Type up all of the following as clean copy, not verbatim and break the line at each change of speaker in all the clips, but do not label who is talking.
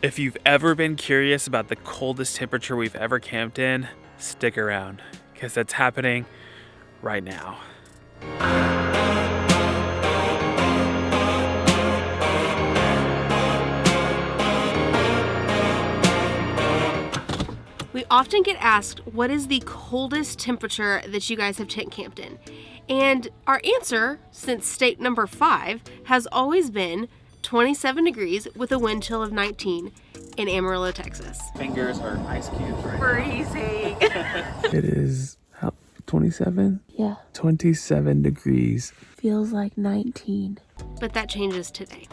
If you've ever been curious about the coldest temperature we've ever camped in, stick around, because that's happening right now.
We often get asked, what is the coldest temperature that you guys have tent camped in? And our answer, since state number 5, has always been 27 degrees with a wind chill of 19 in Amarillo, Texas.
Fingers are ice cubes right
Freezing.
It is 27?
Yeah.
27 degrees.
Feels like 19. But that changes today.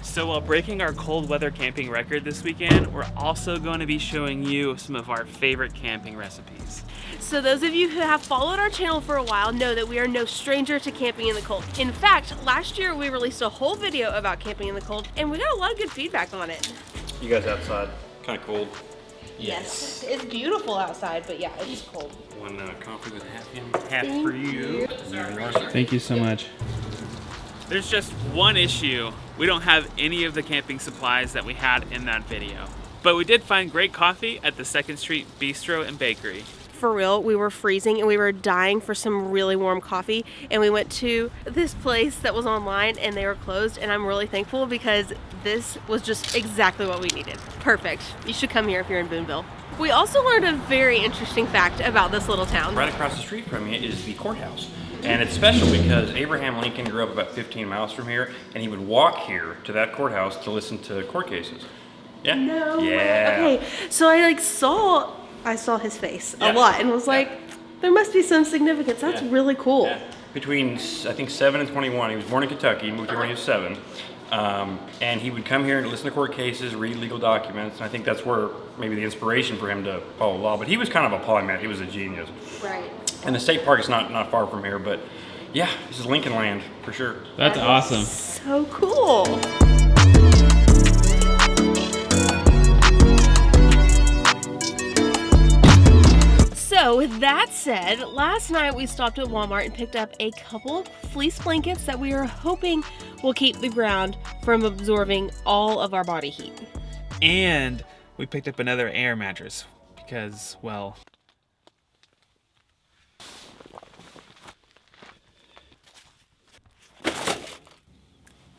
So while breaking our cold weather camping record this weekend, we're also going to be showing you some of our favorite camping recipes.
So those of you who have followed our channel for a while know that we are no stranger to camping in the cold. In fact, last year we released a whole video about camping in the cold and we got a lot of good feedback on it.
You guys outside? Kind of cold.
Yes. It's beautiful outside, but yeah, it's cold.
One coffee with half for you.
Thank you so much. There's just one issue. We don't have any of the camping supplies that we had in that video. But we did find great coffee at the 2nd Street Bistro and Bakery.
For real, we were freezing and we were dying for some really warm coffee, and we went to this place that was online and they were closed, and I'm really thankful because this was just exactly what we needed. Perfect. You should come here if you're in Boonville. We also learned a very interesting fact about this little town.
Right across the street from you is the courthouse. And it's special because Abraham Lincoln grew up about 15 miles from here, and he would walk here to that courthouse to listen to court cases. Yeah?
No.
Yeah.
Okay, so I saw his face a lot and was like, there must be some significance. That's really cool.
Yeah. Between, I think, 7 and 21, he was born in Kentucky, moved here when he was 7. And he would come here and listen to court cases, read legal documents, and I think that's where maybe the inspiration for him to follow law. But he was kind of a polymath. He was a genius.
Right.
And the state park is not far from here, but yeah, this is Lincoln land for sure.
That's awesome.
So cool. So with that said, last night we stopped at Walmart and picked up a couple of fleece blankets that we are hoping will keep the ground from absorbing all of our body heat.
And we picked up another air mattress because, well,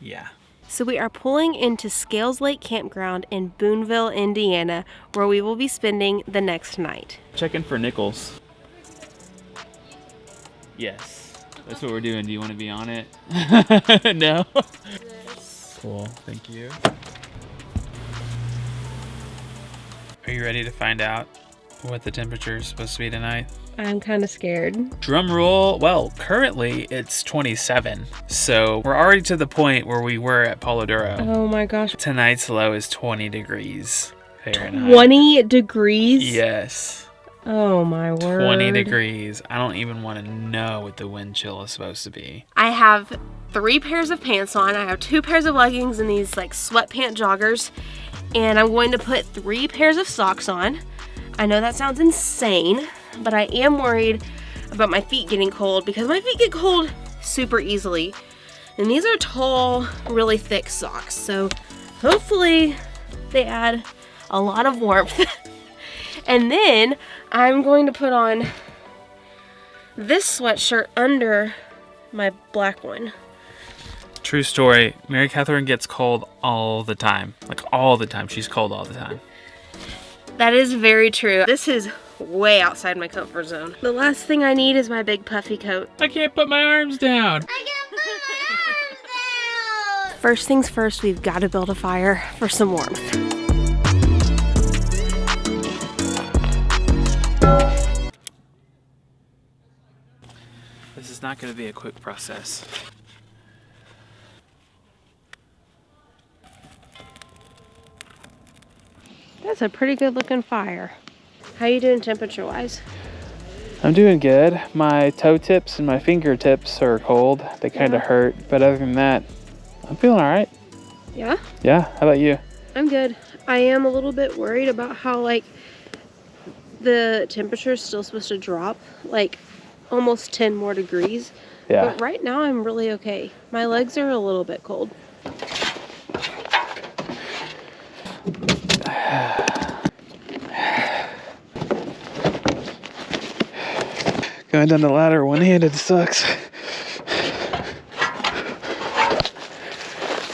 yeah.
So we are pulling into Scales Lake Campground in Boonville, Indiana, where we will be spending the next night.
Checking for nickels. Yes, that's what we're doing. Do you want to be on it? No? Yes. Cool, thank you. Are you ready to find out what the temperature is supposed to be tonight?
I'm kind of scared.
Drum roll. Well, currently it's 27. So we're already to the point where we were at Palo Duro.
Oh my gosh.
Tonight's low is 20 degrees Fahrenheit.
20 degrees?
Yes.
Oh my word.
20 degrees. I don't even want to know what the wind chill is supposed to be.
I have 3 pairs of pants on. I have 2 pairs of leggings and these like sweatpant joggers. And I'm going to put 3 pairs of socks on. I know that sounds insane, but I am worried about my feet getting cold because my feet get cold super easily. And these are tall, really thick socks. So hopefully they add a lot of warmth. And then I'm going to put on this sweatshirt under my black one.
True story. Mary Catherine gets cold all the time. Like all the time. She's cold all the time.
That is very true. This is way outside my comfort zone. The last thing I need is my big puffy coat.
I can't put my arms down.
I can't put my arms down! First things first, we've got to build a fire for some warmth.
This is not going to be a quick process.
That's a pretty good looking fire. How you doing temperature wise?
I'm doing good. My toe tips and my fingertips are cold. They kind of hurt, but other than that, I'm feeling all right.
Yeah?
Yeah, how about you?
I'm good. I am a little bit worried about how like the temperature is still supposed to drop like almost 10 more degrees.
Yeah.
But right now I'm really okay. My legs are a little bit cold.
Going down the ladder one-handed sucks.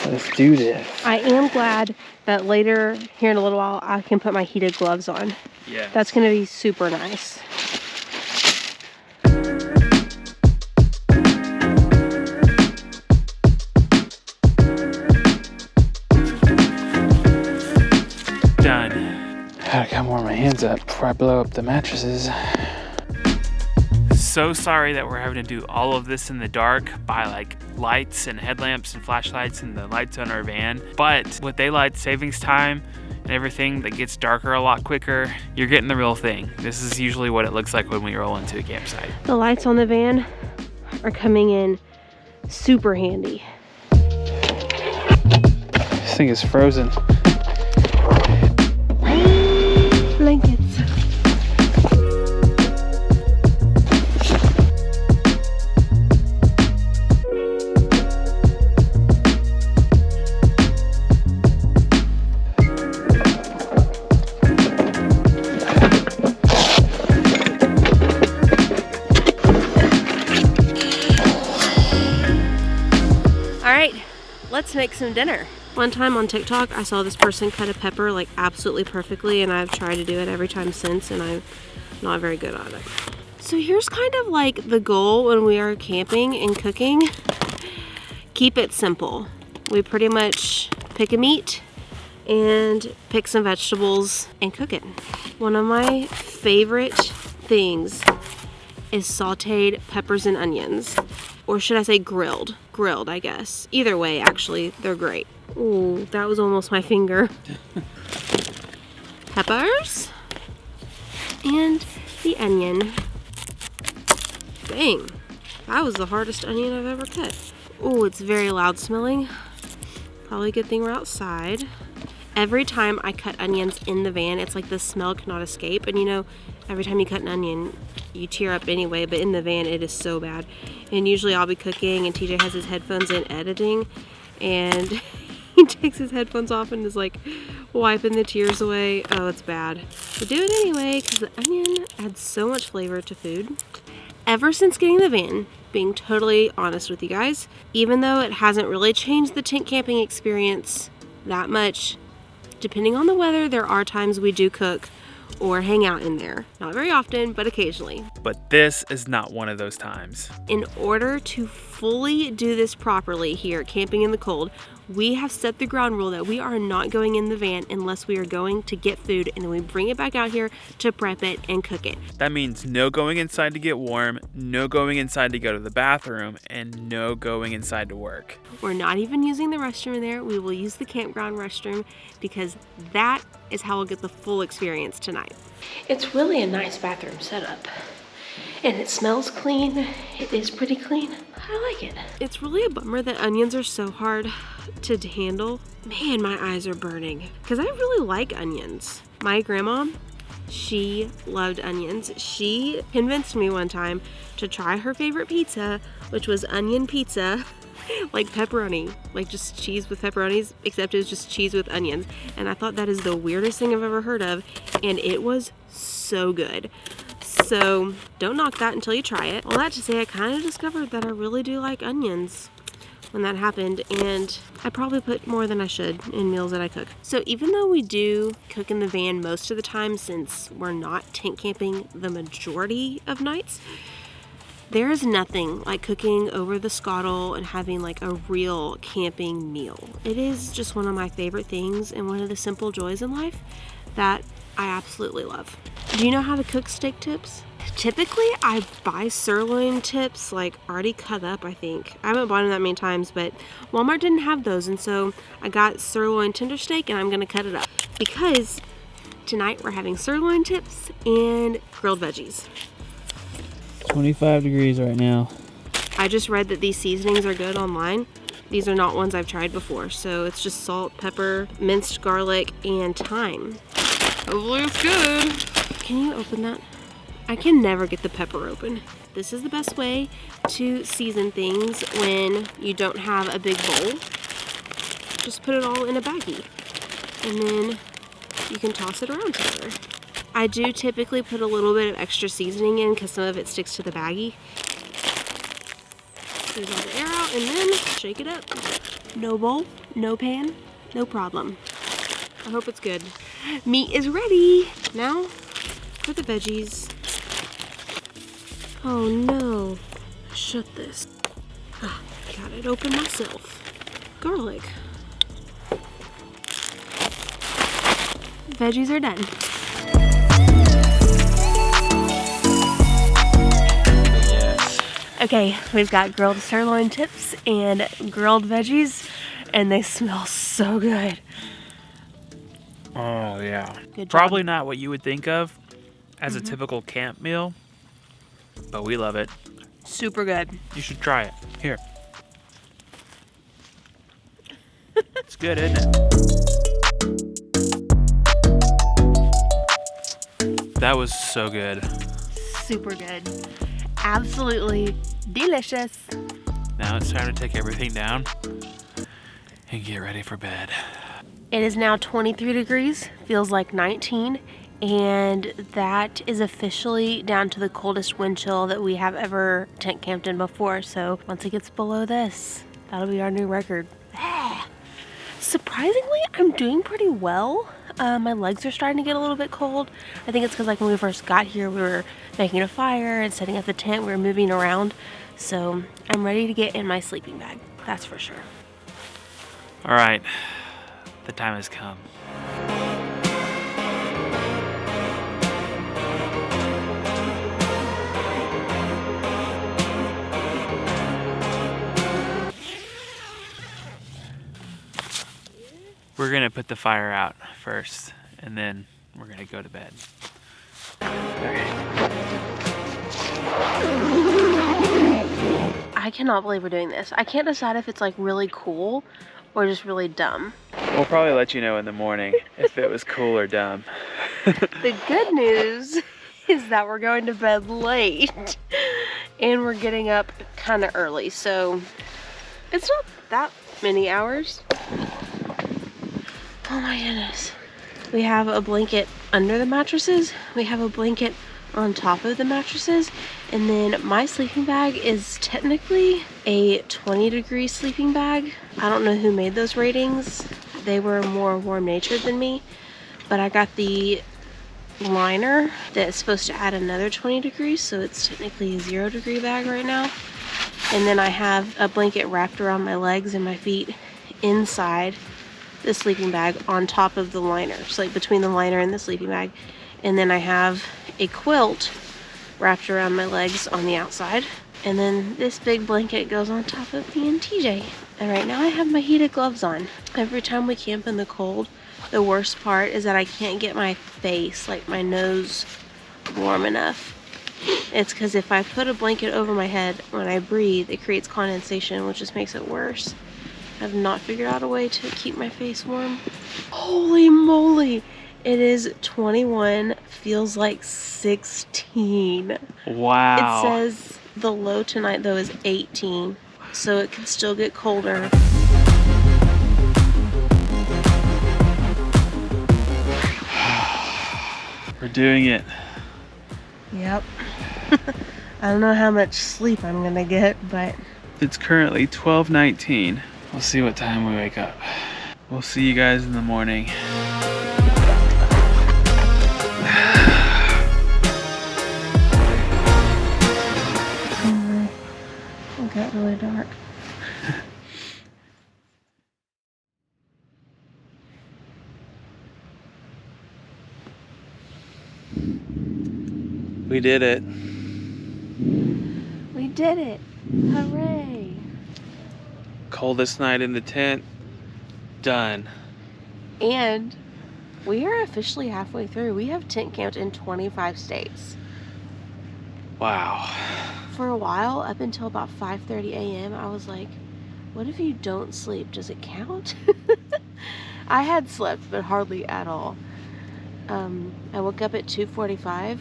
Let's do this.
I am glad that later, here in a little while, I can put my heated gloves on.
Yeah.
That's gonna be super nice.
Done.
I gotta warm my hands up before I blow up the mattresses.
So sorry that we're having to do all of this in the dark by like lights and headlamps and flashlights and the lights on our van. But with daylight savings time and everything that gets darker a lot quicker, you're getting the real thing. This is usually what it looks like when we roll into a campsite.
The lights on the van are coming in super handy.
This thing is frozen.
Blankets. Let's make some dinner. One time on TikTok, I saw this person cut a pepper like absolutely perfectly, and I've tried to do it every time since, and I'm not very good at it. So here's kind of like the goal when we are camping and cooking. Keep it simple. We pretty much pick a meat and pick some vegetables and cook it. One of my favorite things is sauteed peppers and onions. Or should I say grilled? Grilled, I guess. Either way, actually, they're great. Ooh, that was almost my finger. Peppers. And the onion. Dang, that was the hardest onion I've ever cut. Ooh, it's very loud smelling. Probably a good thing we're outside. Every time I cut onions in the van, it's like the smell cannot escape. And you know, every time you cut an onion, you tear up anyway, but in the van, it is so bad. And usually I'll be cooking and TJ has his headphones in editing, and he takes his headphones off and is like wiping the tears away. Oh, it's bad. But do it anyway, because the onion adds so much flavor to food. Ever since getting the van, being totally honest with you guys, even though it hasn't really changed the tent camping experience that much, depending on the weather, there are times we do cook or hang out in there. Not very often, but occasionally.
But this is not one of those times.
In order to fully do this properly here at Camping in the Cold, we have set the ground rule that we are not going in the van unless we are going to get food, and then we bring it back out here to prep it and cook it.
That means no going inside to get warm, no going inside to go to the bathroom, and no going inside to work.
We're not even using the restroom in there. We will use the campground restroom because that is how we'll get the full experience tonight. It's really a nice bathroom setup. And it smells clean. It is pretty clean. I like it. It's really a bummer that onions are so hard to handle. Man, my eyes are burning. Because I really like onions. My grandma, she loved onions. She convinced me one time to try her favorite pizza, which was onion pizza. Like pepperoni, like just cheese with pepperonis, except it was just cheese with onions. And I thought that is the weirdest thing I've ever heard of, and it was so good. So don't knock that until you try it. All that to say, I kind of discovered that I really do like onions when that happened, and I probably put more than I should in meals that I cook. So even though we do cook in the van most of the time, since we're not tent camping the majority of nights, there is nothing like cooking over the scuttle and having like a real camping meal. It is just one of my favorite things and one of the simple joys in life that I absolutely love. Do you know how to cook steak tips? Typically, I buy sirloin tips like already cut up, I think. I haven't bought them that many times, but Walmart didn't have those, and so I got sirloin tender steak and I'm gonna cut it up because tonight we're having sirloin tips and grilled veggies.
25 degrees right now.
I just read that these seasonings are good online. These are not ones I've tried before, so it's just salt, pepper, minced garlic, and thyme. Hopefully it's good. Can you open that? I can never get the pepper open. This is the best way to season things when you don't have a big bowl. Just put it all in a baggie. and then you can toss it around together. I do typically put a little bit of extra seasoning in because some of it sticks to the baggie. Squeeze all the air out and then shake it up. No bowl, no pan, no problem. I hope it's good. Meat is ready. Now for the veggies. Oh no, shut this. Ah, got it open myself. Garlic. Veggies are done.
Yes.
Okay, we've got grilled sirloin tips and grilled veggies, and they smell so good.
Oh, yeah.
Good job.
Probably not what you would think of as a typical camp meal, but we love it.
Super good.
You should try it. Here. It's good, isn't it? That was so good.
Super good. Absolutely delicious.
Now it's time to take everything down and get ready for bed.
It is now 23 degrees, feels like 19, and that is officially down to the coldest wind chill that we have ever tent camped in before. So once it gets below this, that'll be our new record. Surprisingly, I'm doing pretty well. My legs are starting to get a little bit cold. I think it's because like when we first got here, we were making a fire and setting up the tent. We were moving around. So I'm ready to get in my sleeping bag. That's for sure.
All right, the time has come. We're gonna put the fire out first, and then we're gonna go to bed.
I cannot believe we're doing this. I can't decide if it's like really cool or just really dumb.
We'll probably let you know in the morning if it was cool or dumb.
The good news is that we're going to bed late and we're getting up kind of early, so it's not that many hours. Oh my goodness. We have a blanket under the mattresses. We have a blanket on top of the mattresses. And then my sleeping bag is technically a 20-degree sleeping bag. I don't know who made those ratings. They were more warm-natured than me. But I got the liner that's supposed to add another 20 degrees. So it's technically a 0-degree bag right now. And then I have a blanket wrapped around my legs and my feet inside the sleeping bag on top of the liner, so like between the liner and the sleeping bag. And then I have a quilt wrapped around my legs on the outside, and then this big blanket goes on top of me and TJ. And right now I have my heated gloves on. Every time we camp in the cold, the worst part is that I can't get my face, like my nose, warm enough. It's because if I put a blanket over my head when I breathe, it creates condensation, which just makes it worse. I've not figured out a way to keep my face warm. Holy moly! It is 21, feels like 16.
Wow.
It says the low tonight though is 18, so it can still get colder.
We're doing it.
Yep. I don't know how much sleep I'm gonna get, but
It's currently 12:19. We'll see what time we wake up. We'll see you guys in the morning.
it got really dark.
We did it.
We did it! Hooray!
Coldest night in the tent. Done.
And we are officially halfway through. We have tent camped in 25 states.
Wow.
For a while, up until about 5:30 a.m., I was like, what if you don't sleep? Does it count? I had slept, but hardly at all. I woke up at 2:45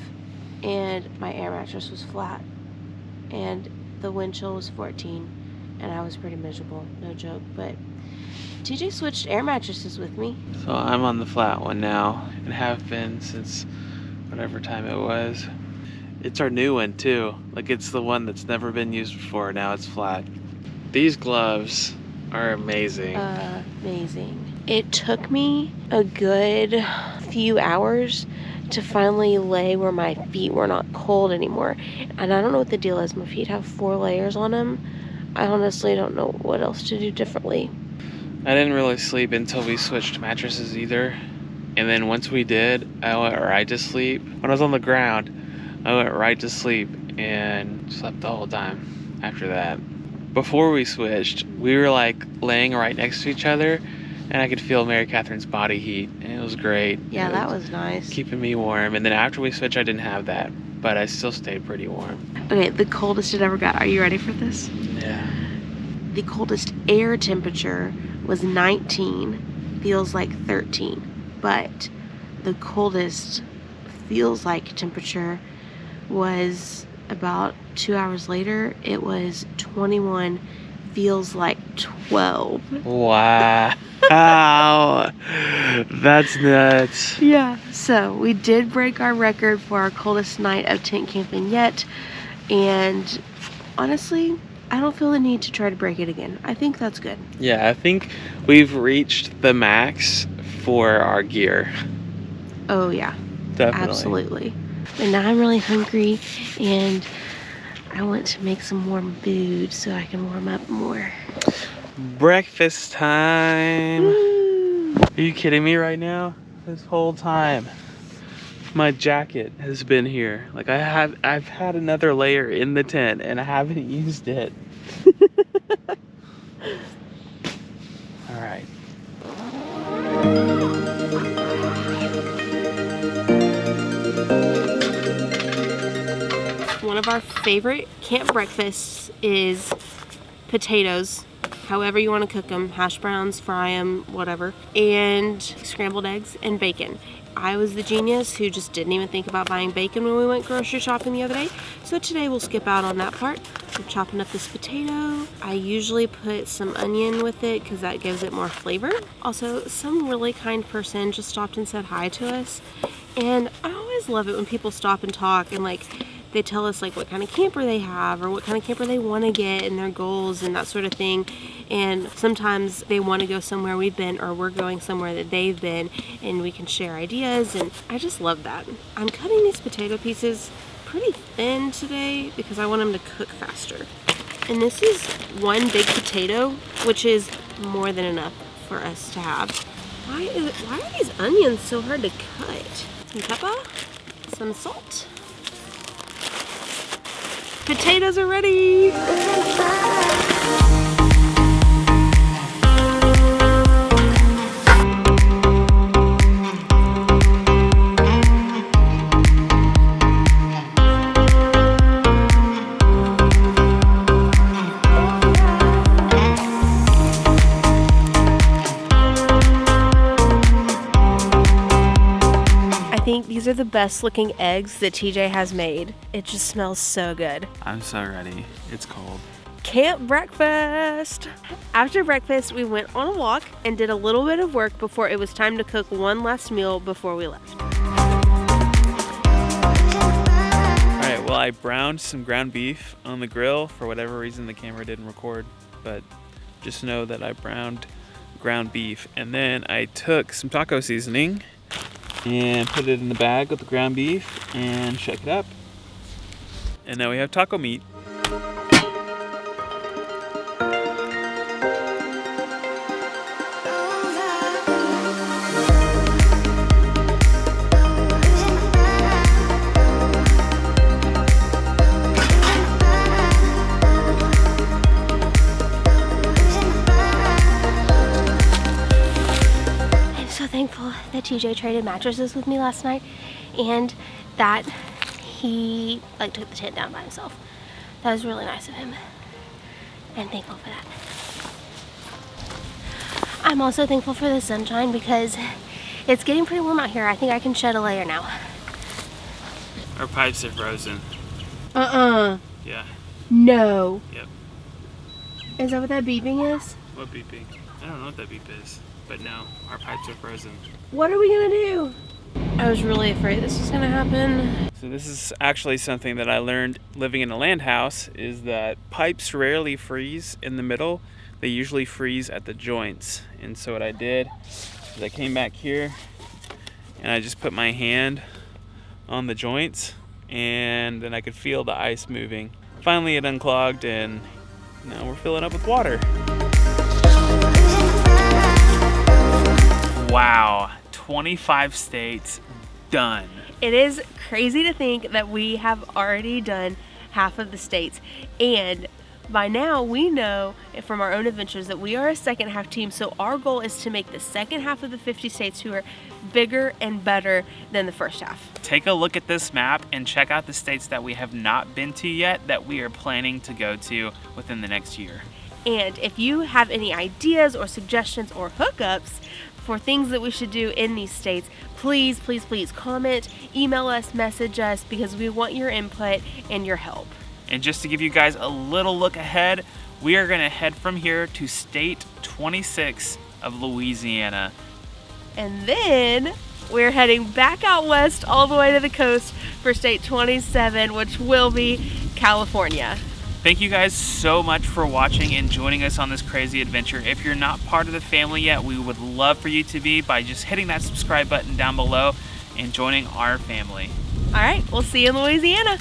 and my air mattress was flat and the wind chill was 14 and I was pretty miserable, no joke. But TJ switched air mattresses with me.
So I'm on the flat one now, and have been since whatever time it was. It's our new one too. Like, it's the one that's never been used before. Now it's flat. These gloves are amazing.
Amazing. It took me a good few hours to finally lay where my feet were not cold anymore. And I don't know what the deal is. My feet have 4 layers on them. I honestly don't know what else to do differently.
I didn't really sleep until we switched mattresses either. And then once we did, I went right to sleep. When I was on the ground, I went right to sleep and slept the whole time after that. Before we switched, we were like laying right next to each other, and I could feel Mary Catherine's body heat, and it was great.
Yeah, that was nice.
Keeping me warm. And then after we switched, I didn't have that, but I still stayed pretty warm.
Okay, the coldest it ever got. Are you ready for this?
Yeah.
The coldest air temperature was 19, feels like 13. But the coldest feels like temperature was about 2 hours later. It was 21, feels like 12.
Wow. That's nuts.
Yeah, so we did break our record for our coldest night of tent camping yet. And honestly, I don't feel the need to try to break it again. I think that's good.
Yeah, I think we've reached the max for our gear.
Oh yeah,
Definitely.
absolutely. And now I'm really hungry and I want to make some warm food so I can warm up more.
Breakfast time.
Woo!
Are you kidding me right now? This whole time my jacket has been here. Like, I've had another layer in the tent and I haven't used it. All right.
One of our favorite camp breakfasts is potatoes, however you want to cook them, hash browns, fry them, whatever, and scrambled eggs and bacon. I was the genius who just didn't even think about buying bacon when we went grocery shopping the other day, so today we'll skip out on that part. I'm chopping up this potato. I usually put some onion with it because that gives it more flavor. Also, some really kind person just stopped and said hi to us, and I always love it when people stop and talk and like they tell us like what kind of camper they have or what kind of camper they want to get and their goals and that sort of thing. And sometimes they want to go somewhere we've been or we're going somewhere that they've been, and we can share ideas, and I just love that. I'm cutting these potato pieces pretty thin today because I want them to cook faster. And this is one big potato, which is more than enough for us to have. Why are these onions so hard to cut? Some pepper, some salt. Potatoes are ready! I think these are the best looking eggs that TJ has made. It just smells so good.
I'm so ready. It's cold.
Camp breakfast. After breakfast, we went on a walk and did a little bit of work before it was time to cook one last meal before we left.
All right, well, I browned some ground beef on the grill. For whatever reason, the camera didn't record, but just know that I browned ground beef. And then I took some taco seasoning and put it in the bag with the ground beef and shook it up. And now we have taco meat.
Thankful that TJ traded mattresses with me last night and that he took the tent down by himself. That was really nice of him, and thankful for that. I'm also thankful for the sunshine because it's getting pretty warm out here. I think I can shed a layer now.
Our pipes are frozen. Yeah.
No.
Yep.
Is that what that beeping is?
What beeping? I don't know what that beep is, but no, our pipes are frozen.
What are we gonna do? I was really afraid this was gonna happen.
So this is actually something that I learned living in a land house, is that pipes rarely freeze in the middle. They usually freeze at the joints. And so what I did is I came back here and I just put my hand on the joints, and then I could feel the ice moving. Finally it unclogged, and now we're filling up with water. Wow, 25 states done.
It is crazy to think that we have already done half of the states, and by now we know from our own adventures that we are a second half team, so our goal is to make the second half of the 50 states tour bigger and better than the first half.
Take a look at this map and check out the states that we have not been to yet that we are planning to go to within the next year.
And if you have any ideas or suggestions or hookups for things that we should do in these states, please, please, please comment, email us, message us, because we want your input and your help.
And just to give you guys a little look ahead, we are gonna head from here to state 26 of Louisiana.
And then we're heading back out west all the way to the coast for state 27, which will be California.
Thank you guys so much for watching and joining us on this crazy adventure. If you're not part of the family yet, we would love for you to be by just hitting that subscribe button down below and joining our family.
All right, we'll see you in Louisiana.